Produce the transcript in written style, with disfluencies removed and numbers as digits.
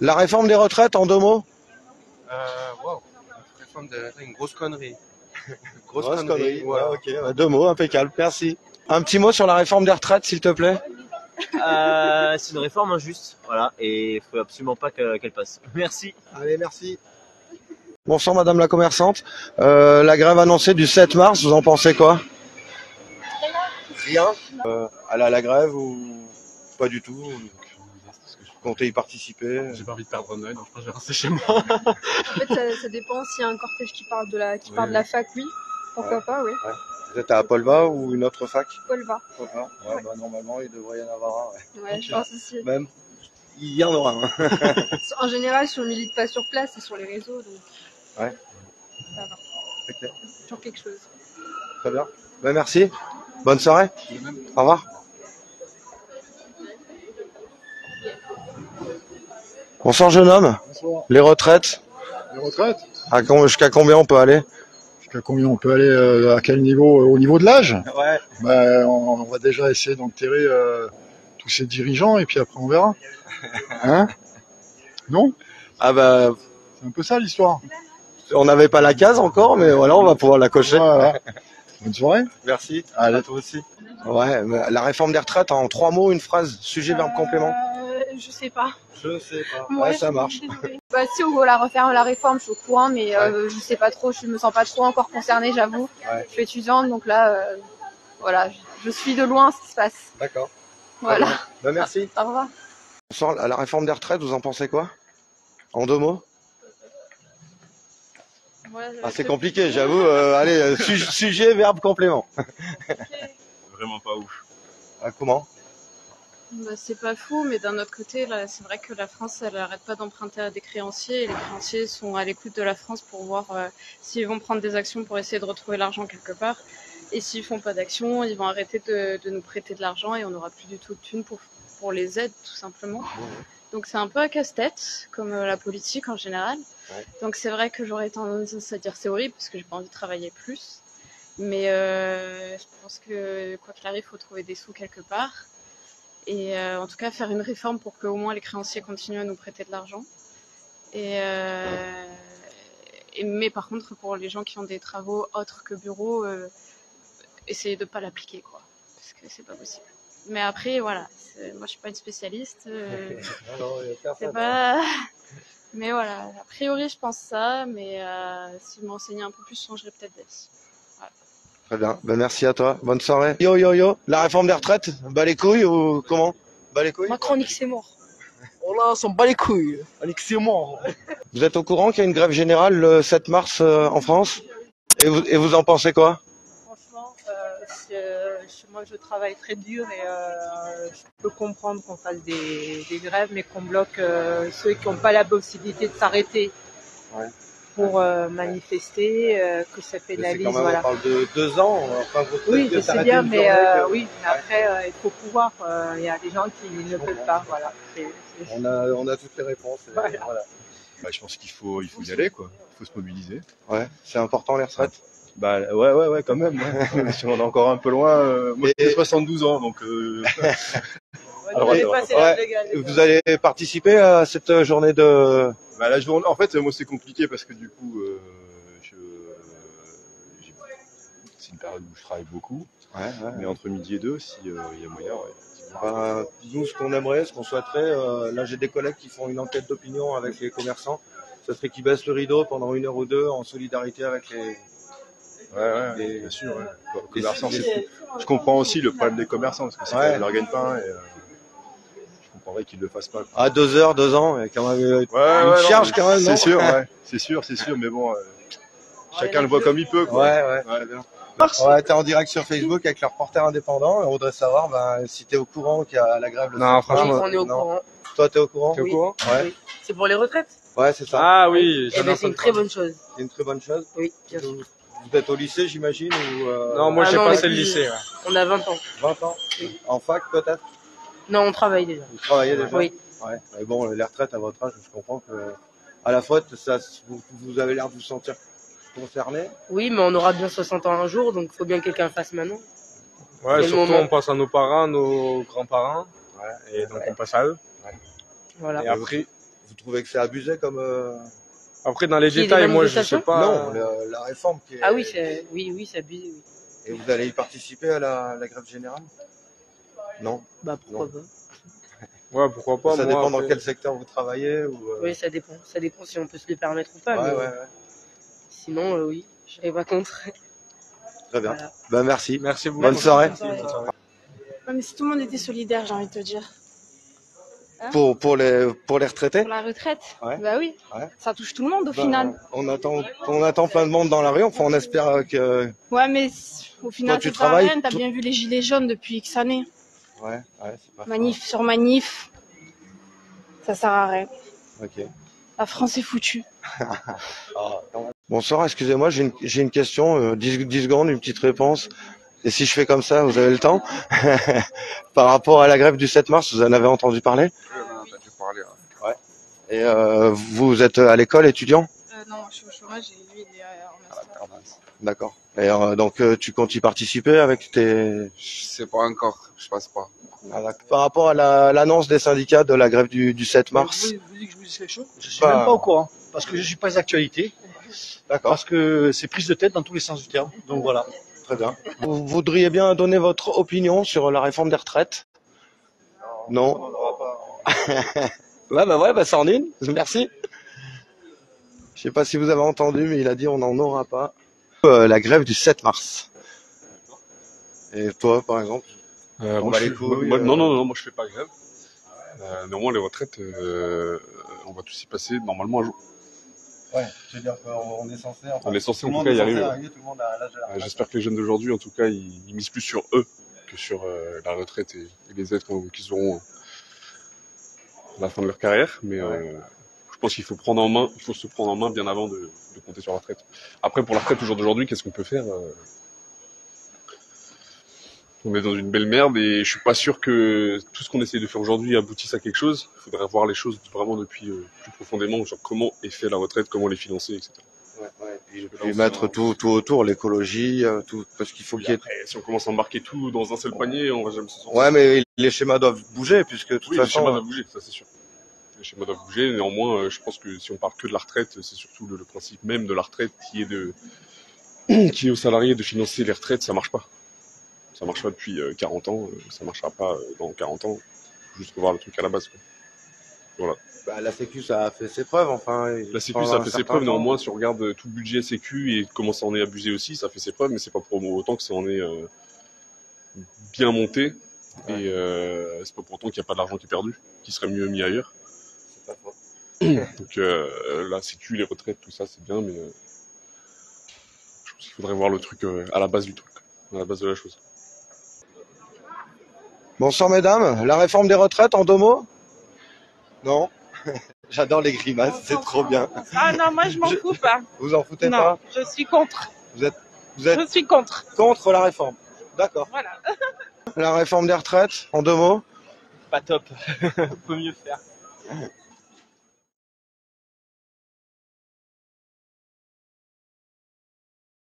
La réforme des retraites, en 2 mots? Wow. La réforme des retraites, une grosse connerie. Grosse connerie. Voilà. Ouais, ok, 2 mots, impeccable, merci. Un petit mot sur la réforme des retraites, s'il te plaît? C'est une réforme injuste, voilà, et il faut absolument pas qu'elle passe. Merci. Allez, merci. Bonsoir madame la commerçante. La grève annoncée du 7 mars, vous en pensez quoi? Rien. Aller à la grève ou pas du tout? Vous comptez y participer? J'ai pas envie de perdre un œil, donc je pense que je vais rester chez moi. En fait, ça dépend. S'il y a un cortège qui part de la fac, oui. Pourquoi pas, oui. Ouais. Vous êtes à Apolva ou une autre fac? Polva. Polva. Ouais, bah, normalement, il devrait y en avoir un. Ouais, je pense aussi. Même, il y en aura un. En général, si on milite pas sur place, c'est sur les réseaux, donc. Ouais. Ça va. Ok. Toujours quelque chose. Très bien. Ben, merci. Bonne soirée. Au revoir. Bonsoir jeune homme. Bonsoir. Les retraites, Les retraites, jusqu'à combien on peut aller? jusqu'à combien on peut aller, à quel niveau? Au niveau de l'âge? Ouais. Ben, on va déjà essayer d'enterrer tous ces dirigeants et puis après on verra. Hein? Non? Ah bah, C'est un peu ça l'histoire. on n'avait pas la case encore, mais voilà, on va pouvoir la cocher. Voilà. Bonne soirée. Merci. Allez. À toi aussi. Ouais, mais la réforme des retraites en 3 mots, une phrase, sujet, verbe, complément. Je sais pas. Je sais pas. Ouais, ça marche. Bah si on veut la réforme, je suis au courant, mais je sais pas trop, je me sens pas trop encore concernée, j'avoue. Ouais. Je suis étudiante, donc là, voilà, je suis de loin ce qui se passe. D'accord. Voilà. Bah, merci. Au revoir. Bonsoir, la réforme des retraites, vous en pensez quoi? En 2 mots? Ah, c'est compliqué, j'avoue. Allez, sujet, verbe, complément. Vraiment pas ouf. Ah, comment? Bah, c'est pas fou, mais d'un autre côté, là, c'est vrai que la France, elle arrête pas d'emprunter à des créanciers, et les créanciers sont à l'écoute de la France pour voir s'ils vont prendre des actions pour essayer de retrouver l'argent quelque part. Et s'ils font pas d'action, ils vont arrêter de nous prêter de l'argent et on n'aura plus du tout de thunes pour les aides, tout simplement. Donc c'est un peu à casse-tête, comme la politique en général. Ouais. Donc c'est vrai que j'aurais tendance à dire c'est horrible, parce que j'ai pas envie de travailler plus. Mais je pense que quoi qu'il arrive, il faut trouver des sous quelque part. Et en tout cas faire une réforme pour qu'au moins les créanciers continuent à nous prêter de l'argent. Mais par contre, pour les gens qui ont des travaux autres que bureau, essayer de pas l'appliquer, quoi, parce que c'est pas possible. Mais après, voilà, moi je suis pas une spécialiste, c'est pas... Mais voilà, a priori je pense ça, mais si je m'enseignais un peu plus, je changerais peut-être d'avis. Très bien, ben, merci à toi. Bonne soirée. Yo yo yo, la réforme des retraites, bat les couilles ou comment? Bat les couilles? Macron, nique c'est mort. Oh là, on s'en bat les couilles. Nique c'est mort. Vous êtes au courant qu'il y a une grève générale le 7 mars en France? Et vous en pensez quoi? Franchement, moi je travaille très dur et je peux comprendre qu'on fasse des grèves, mais qu'on bloque ceux qui n'ont pas la possibilité de s'arrêter. Ouais. Pour manifester, que ça pénalise. Quand même, voilà. on parle de 2 ans. Enfin, oui, je sais bien, mais oui, mais après, il faut pouvoir. Il y a des gens qui ne peuvent pas. Voilà. On a toutes les réponses. Voilà. Voilà. Bah, je pense qu'il faut y aller, quoi. Il faut se mobiliser. Ouais, c'est important les retraites. Bah ouais, quand même. Ouais. Si on est encore un peu loin. Moi, j'ai 72 ans, donc. Alors, vous allez participer à cette journée de... Bah, la journée, en fait, moi, c'est compliqué parce que du coup, c'est une période où je travaille beaucoup. Ouais. Mais entre midi et 2, s'il y a moyen, ouais. Bah, nous, ce qu'on aimerait, ce qu'on souhaiterait, là j'ai des collègues qui font une enquête d'opinion avec les commerçants, ce serait qu'ils baissent le rideau pendant 1 heure ou 2 en solidarité avec les... Ouais, bien sûr. Ouais. Les commerçants, je comprends aussi le problème des commerçants parce que c'est quand même leur gagne-pain et je comprendrais qu'ils le fassent pas. Quoi. À 2 heures, 2 ans, il y a quand même une charge quand même. C'est sûr, c'est sûr, mais bon, chacun le voit comme il peut. Quoi. Ouais. Ouais, t'es en direct sur Facebook avec le reporter indépendant et on voudrait savoir si t'es au courant qu'il y a la grève. Non, franchement, on est au courant. Toi, t'es au courant? T'es au courant? Ouais. Oui. C'est pour les retraites? Ouais, c'est ça. Ah oui. Eh ben, c'est une très bonne chose. C'est une très bonne chose? Oui, bien sûr. Vous êtes au lycée, j'imagine ou Non, moi j'ai passé le lycée. Ouais. On a 20 ans. 20 ans? Oui. En fac peut-être? Non, on travaille déjà. Vous travaillez déjà? Oui. Ouais. Mais bon, les retraites à votre âge, je comprends que à la fois, vous avez l'air de vous sentir concerné. Oui, mais on aura bien 60 ans un jour, donc il faut bien que quelqu'un le fasse maintenant. Ouais, surtout on passe à nos parents, nos grands-parents, et donc on passe à eux. Voilà. Et après, Vous trouvez que c'est abusé comme... Après, dans les Qu'il y ait détails, des moi, je sais manifestations pas. Non, la réforme qui est... Ah oui, oui, c'est abusé, oui. Et vous allez y participer à la grève générale? Non. Bah pourquoi Non. pas. Ouais, pourquoi pas. Ça moi, dépend dans après- quel secteur vous travaillez ou, Oui, ça dépend. Ça dépend si on peut se le permettre ou pas. Ouais, mais ouais, ouais. Sinon, oui, je serais pas contre. Très bien. Voilà. Ben, merci. Merci beaucoup. Bonne soirée. Ouais, mais si tout le monde était solidaire, j'ai envie de te dire. Pour les retraités? Pour la retraite, Ouais. bah oui, Ouais. ça touche tout le monde au Ben, final. on attend plein de monde dans la rue, enfin on espère que... Ouais, mais au final, tu ça sert à travailles, rien. T'as bien vu les gilets jaunes depuis X années. Ouais, c'est pas Manif sur manif. Ça sert à rien. Ok. La France est foutue. Bonsoir, excusez-moi, j'ai une question, 10 secondes, une petite réponse. Et si je fais comme ça, vous avez le temps? Par rapport à la grève du 7 mars, vous en avez entendu parler? Ouais. Et vous êtes à l'école, étudiant? Non, je suis au chômage et lui, il est en master. D'accord. Et donc tu comptes y participer avec tes... Je sais pas encore, je pense pas. Ah, d'accord. Par rapport à l'annonce des syndicats de la grève du 7 mars? Vous dites que je vous dis quelque chose? Je suis Bah, même pas au courant, parce que je suis pas les actualités, D'accord, parce que c'est prise de tête dans tous les sens du terme. Donc voilà. très bien. Vous voudriez bien donner votre opinion sur la réforme des retraites? Non. Ouais, ça en est une. Merci. Je sais pas si vous avez entendu, mais il a dit on n'en aura pas. La grève du 7 mars. Et toi, par exemple? On va les couilles, Non, moi je fais pas grève. Néanmoins, les retraites, on va tous y passer normalement un jour. Ouais, je veux dire qu'on est censé... Enfin, On est censé tout en le tout monde cas est y censé arriver. tout le monde a l'âge de la retraite. J'espère que les jeunes d'aujourd'hui, en tout cas, ils misent plus sur eux que sur la retraite et les aides qu'ils auront à la fin de leur carrière. Mais je pense qu'il faut se prendre en main bien avant de compter sur la retraite. Après, pour la retraite au jour d'aujourd'hui, qu'est-ce qu'on peut faire? On est dans une belle merde et je suis pas sûr que tout ce qu'on essaie de faire aujourd'hui aboutisse à quelque chose. Il faudrait voir les choses vraiment depuis plus profondément, genre comment est fait la retraite, comment les financer, etc. Et mettre tout autour, l'écologie, tout, parce qu'il faut qu'il y ait... Après, si on commence à embarquer tout dans un seul panier, on va jamais se sortir. Ouais, mais les schémas doivent bouger, puisque de toute Oui, les façon... schémas doivent bouger, ça c'est sûr. Les schémas doivent bouger, néanmoins, je pense que si on parle que de la retraite, c'est surtout le principe même de la retraite qui est aux salariés de financer les retraites, ça marche pas. Ça marche pas depuis 40 ans, ça marchera pas dans 40 ans. Faut juste revoir le truc à la base, quoi. Voilà. Bah, la Sécu, ça a fait ses preuves, enfin. La Sécu, ça a fait ses preuves, néanmoins, si on regarde tout le budget Sécu et comment ça en est abusé aussi, ça fait ses preuves, mais c'est pas pour autant que ça en est bien monté. Et c'est pas pour autant qu'il n'y a pas d'argent qui est perdu, qui serait mieux mis ailleurs. C'est pas faux. Donc la Sécu, les retraites, tout ça, c'est bien, mais je pense qu'il faudrait voir le truc à la base du truc, à la base de la chose. Bonsoir mesdames, la réforme des retraites en 2 mots? Non. J'adore les grimaces, c'est trop bien. Ah non, moi je m'en fous pas. Vous en foutez Non, pas? je suis contre. Vous êtes Je suis contre. contre la réforme? D'accord. Voilà. La réforme des retraites en 2 mots? Pas top. Peut mieux faire.